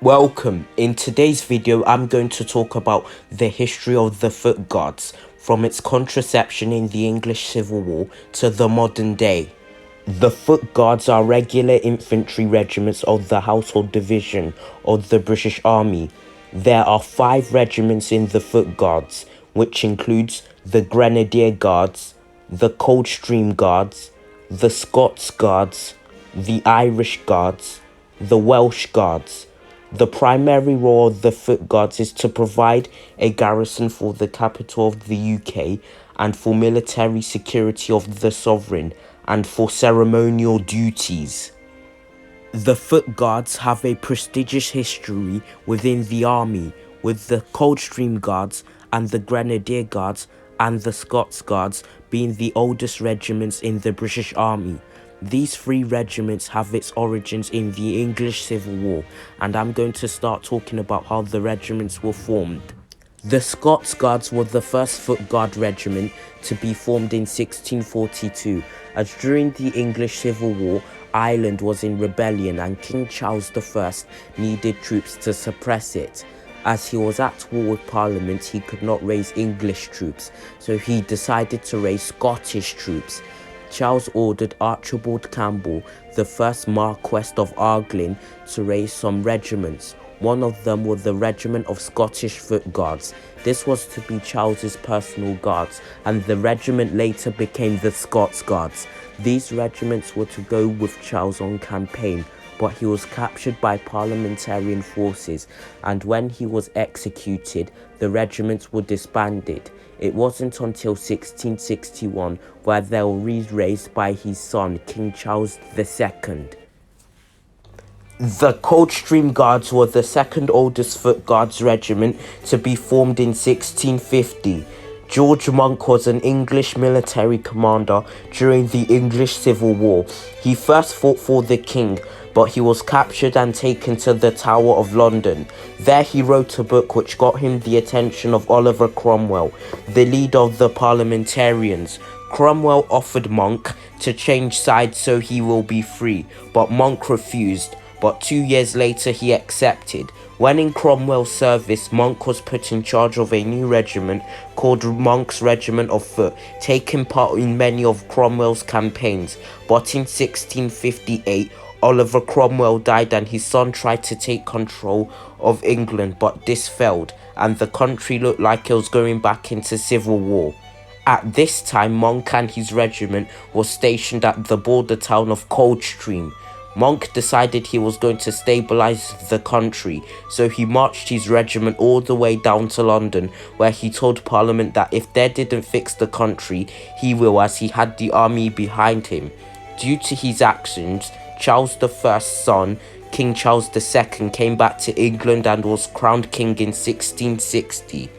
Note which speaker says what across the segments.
Speaker 1: Welcome. In today's video, I'm going to talk about the history of the Foot Guards, from its contraception in the English Civil War to the modern day. The Foot Guards are regular infantry regiments of the Household Division of the British Army. There are 5 regiments in the Foot Guards, which includes the Grenadier Guards, the Coldstream Guards, the Scots Guards, the Irish Guards, the Welsh Guards. The primary role of the Foot Guards is to provide a garrison for the capital of the UK and for military security of the sovereign and for ceremonial duties. The Foot Guards have a prestigious history within the army, with the Coldstream Guards and the Grenadier Guards and the Scots Guards being the oldest regiments in the British Army. These 3 regiments have its origins in the English Civil War, and I'm going to start talking about how the regiments were formed. The Scots Guards were the first Foot Guard regiment to be formed in 1642, as during the English Civil War, Ireland was in rebellion and King Charles I needed troops to suppress it. As he was at war with Parliament, he could not raise English troops, so he decided to raise Scottish troops. Charles ordered Archibald Campbell, the first Marquess of Argyll, to raise some regiments. One of them was the Regiment of Scottish Foot Guards. This was to be Charles's personal guards, and the regiment later became the Scots Guards. These regiments were to go with Charles on campaign, but he was captured by parliamentarian forces, and when he was executed, the regiments were disbanded. It wasn't until 1661 where they were re-raised by his son, King Charles II. The Coldstream Guards were the second oldest Foot Guards regiment to be formed in 1650. George Monk was an English military commander during the English Civil War. He first fought for the king, but he was captured and taken to the Tower of London. There he wrote a book which got him the attention of Oliver Cromwell, the leader of the parliamentarians. Cromwell offered Monk to change sides so he will be free, but Monk refused. But 2 years later he accepted. When in Cromwell's service, Monk was put in charge of a new regiment called Monk's Regiment of Foot, taking part in many of Cromwell's campaigns. But in 1658, Oliver Cromwell died and his son tried to take control of England, but this failed, and the country looked like it was going back into civil war. At this time, Monk and his regiment was stationed at the border town of Coldstream. Monk decided he was going to stabilize the country, so he marched his regiment all the way down to London, where he told Parliament that if they didn't fix the country, he will, as he had the army behind him. Due to his actions, Charles I's son, King Charles II, came back to England and was crowned king in 1660.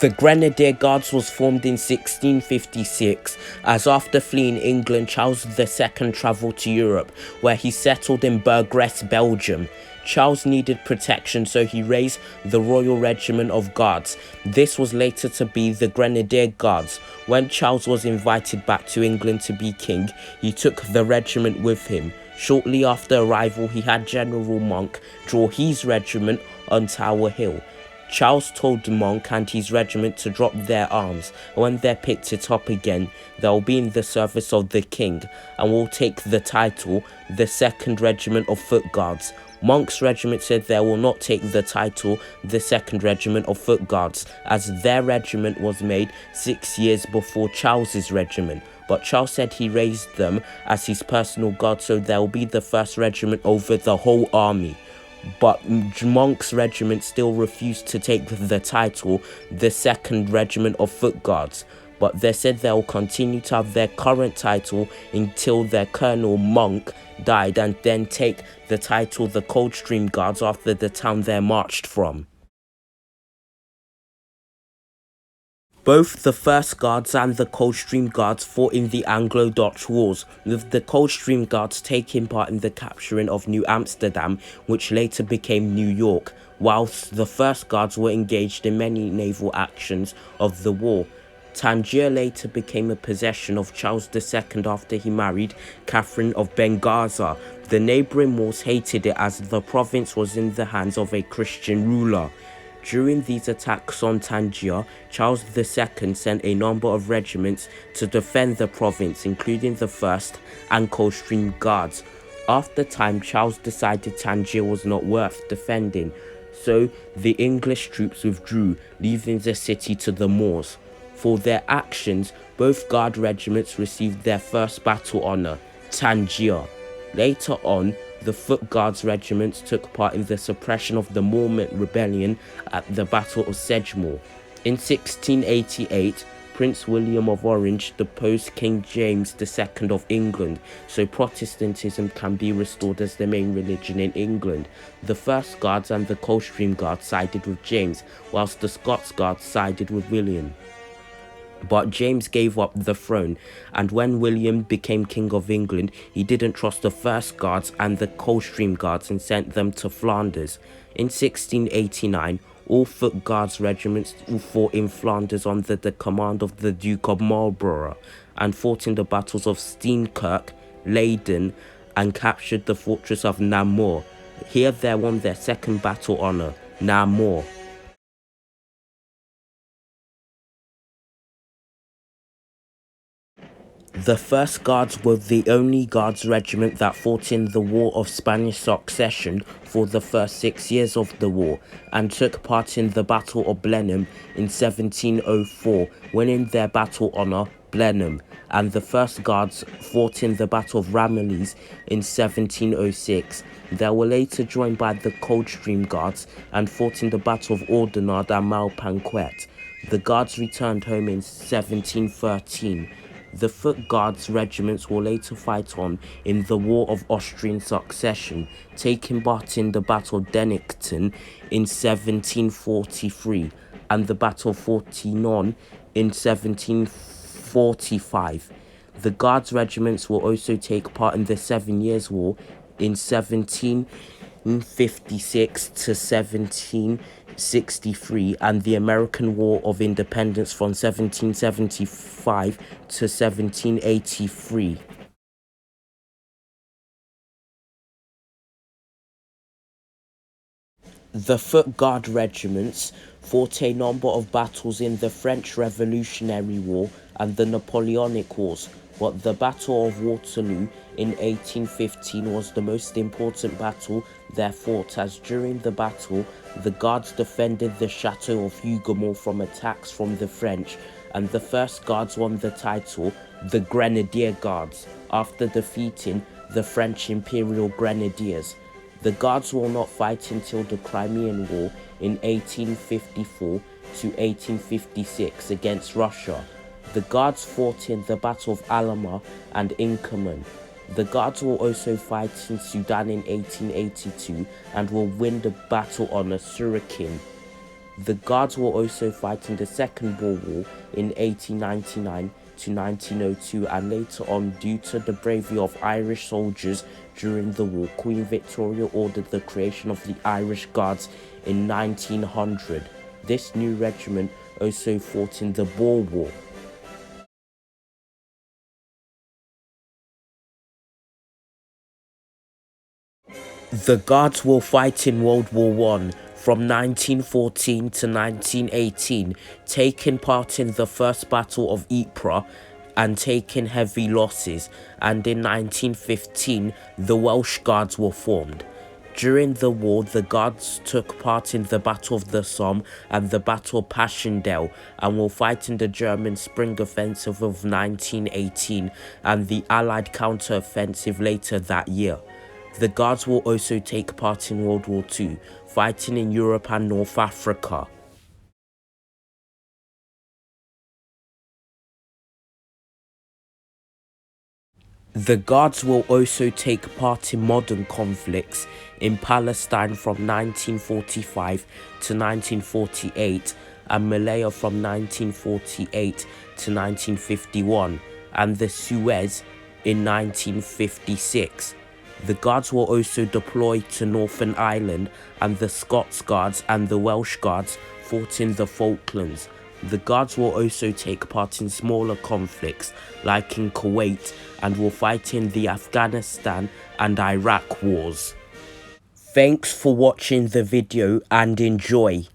Speaker 1: The Grenadier Guards was formed in 1656, as after fleeing England, Charles II travelled to Europe, where he settled in Burgress, Belgium. Charles needed protection, so he raised the Royal Regiment of Guards. This was later to be the Grenadier Guards. When Charles was invited back to England to be king, he took the regiment with him. Shortly after arrival, he had General Monk draw his regiment on Tower Hill. Charles told Monk and his regiment to drop their arms. When they picked it up again, they'll be in the service of the king and will take the title, the 2nd Regiment of Foot Guards. Monk's regiment said they will not take the title, the 2nd Regiment of Foot Guards, as their regiment was made 6 years before Charles's regiment. But Charles said he raised them as his personal guard, so they'll be the 1st regiment over the whole army. But Monk's regiment still refused to take the title, the 2nd Regiment of Foot Guards, but they said they'll continue to have their current title until their Colonel Monk died, and then take the title the Coldstream Guards after the town they marched from. Both the 1st Guards and the Coldstream Guards fought in the Anglo-Dutch Wars, with the Coldstream Guards taking part in the capturing of New Amsterdam, which later became New York, whilst the 1st Guards were engaged in many naval actions of the war. Tangier later became a possession of Charles II after he married Catherine of Benghazi. The neighboring Moors hated it as the province was in the hands of a Christian ruler. During these attacks on Tangier, Charles II sent a number of regiments to defend the province, including the 1st and Coldstream Guards. After time, Charles decided Tangier was not worth defending, so the English troops withdrew, leaving the city to the Moors. For their actions, both guard regiments received their first battle honour, Tangier. Later on, the Foot Guards regiments took part in the suppression of the Mormont rebellion at the Battle of Sedgemoor. In 1688, Prince William of Orange deposed King James II of England, so Protestantism can be restored as the main religion in England. The First Guards and the Coldstream Guards sided with James, whilst the Scots Guards sided with William. But James gave up the throne, and when William became King of England, he didn't trust the First Guards and the Coldstream Guards and sent them to Flanders. In 1689, all Foot Guards regiments fought in Flanders under the command of the Duke of Marlborough, and fought in the battles of Steenkirk, Leyden, and captured the fortress of Namur. Here they won their second battle honour, Namur. The First Guards were the only Guards regiment that fought in the War of Spanish Succession for the first 6 years of the war, and took part in the Battle of Blenheim in 1704, winning their battle honour, Blenheim, and the First Guards fought in the Battle of Ramillies in 1706. They were later joined by the Coldstream Guards and fought in the Battle of Oudenarde and Malplaquet. The Guards returned home in 1713. The Foot Guards regiments will later fight on in the War of Austrian Succession, taking part in the Battle of Dennington in 1743 and the Battle of Fortinon in 1745. The Guards regiments will also take part in the 7 Years' War in 1756 to 1763 and the American War of Independence from 1775 to 1783. The Foot Guard regiments fought a number of battles in the French Revolutionary War and the Napoleonic Wars, but the Battle of Waterloo in 1815 was the most important battle they fought, as during the battle, the Guards defended the Chateau of Huguemont from attacks from the French, and the First Guards won the title, the Grenadier Guards, after defeating the French Imperial Grenadiers. The Guards will not fight until the Crimean War in 1854 to 1856 against Russia. The Guards fought in the Battle of Alamo and Inkerman. The Guards will also fight in Sudan in 1882 and will win the battle honour Surukin. The Guards will also fight in the Second Boer War in 1899 to 1902, and later on, due to the bravery of Irish soldiers during the war, Queen Victoria ordered the creation of the Irish Guards in 1900. This new regiment also fought in the Boer War. The Guards will fight in World War I from 1914 to 1918, taking part in the First Battle of Ypres and taking heavy losses, and in 1915 the Welsh Guards were formed. During the war, the Guards took part in the Battle of the Somme and the Battle of Passchendaele, and will fight in the German Spring Offensive of 1918 and the Allied counter-offensive later that year. The Guards will also take part in World War II, fighting in Europe and North Africa. The Guards will also take part in modern conflicts in Palestine from 1945 to 1948 and Malaya from 1948 to 1951 and the Suez in 1956. The Guards were also deployed to Northern Ireland, and the Scots Guards and the Welsh Guards fought in the Falklands. The Guards will also take part in smaller conflicts like in Kuwait and will fight in the Afghanistan and Iraq wars. Thanks for watching the video and enjoy.